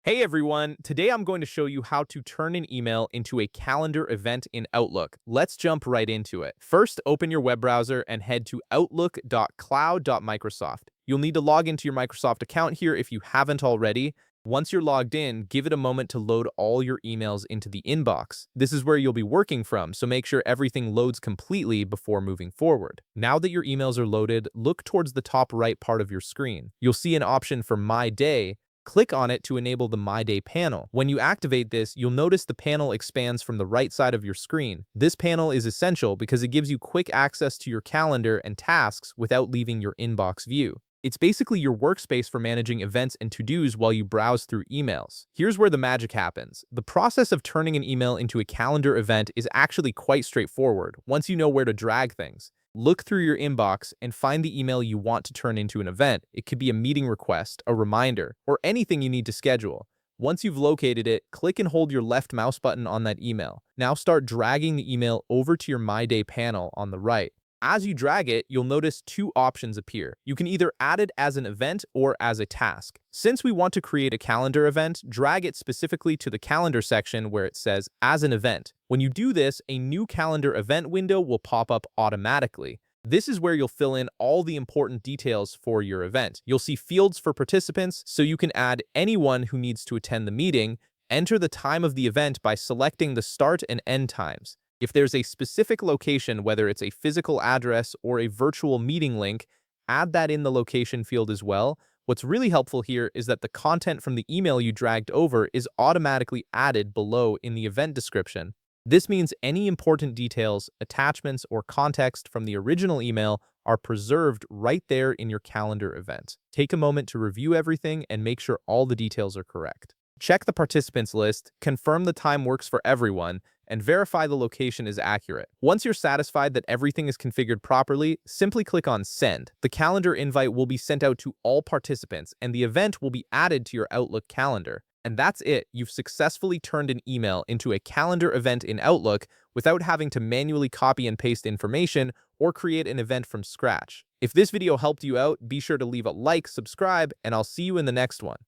Hey everyone, today I'm going to show you how to turn an email into a calendar event in Outlook. Let's jump right into it. First, open your web browser and head to outlook.cloud.microsoft. You'll need to log into your Microsoft account here if you haven't already. Once you're logged in, give it a moment to load all your emails into the inbox. This is where you'll be working from, so make sure everything loads completely before moving forward. Now that your emails are loaded, look towards the top right part of your screen. You'll see an option for My Day. Click on it to enable the My Day panel. When you activate this, you'll notice the panel expands from the right side of your screen. This panel is essential because it gives you quick access to your calendar and tasks without leaving your inbox view. It's basically your workspace for managing events and to-dos while you browse through emails. Here's where the magic happens. The process of turning an email into a calendar event is actually quite straightforward once you know where to drag things. Look through your inbox and find the email you want to turn into an event. It could be a meeting request, a reminder, or anything you need to schedule. Once you've located it, click and hold your left mouse button on that email. Now start dragging the email over to your My Day panel on the right. As you drag it, you'll notice two options appear. You can either add it as an event or as a task. Since we want to create a calendar event, drag it specifically to the calendar section where it says as an event. When you do this, a new calendar event window will pop up automatically. This is where you'll fill in all the important details for your event. You'll see fields for participants, so you can add anyone who needs to attend the meeting. Enter the time of the event by selecting the start and end times. If there's a specific location, whether it's a physical address or a virtual meeting link, add that in the location field as well. What's really helpful here is that the content from the email you dragged over is automatically added below in the event description. This means any important details, attachments, or context from the original email are preserved right there in your calendar event. Take a moment to review everything and make sure all the details are correct. Check the participants list, confirm the time works for everyone, and verify the location is accurate. Once you're satisfied that everything is configured properly, simply click on Send. The calendar invite will be sent out to all participants, and the event will be added to your Outlook calendar. And that's it. You've successfully turned an email into a calendar event in Outlook without having to manually copy and paste information or create an event from scratch. If this video helped you out, be sure to leave a like, subscribe, and I'll see you in the next one.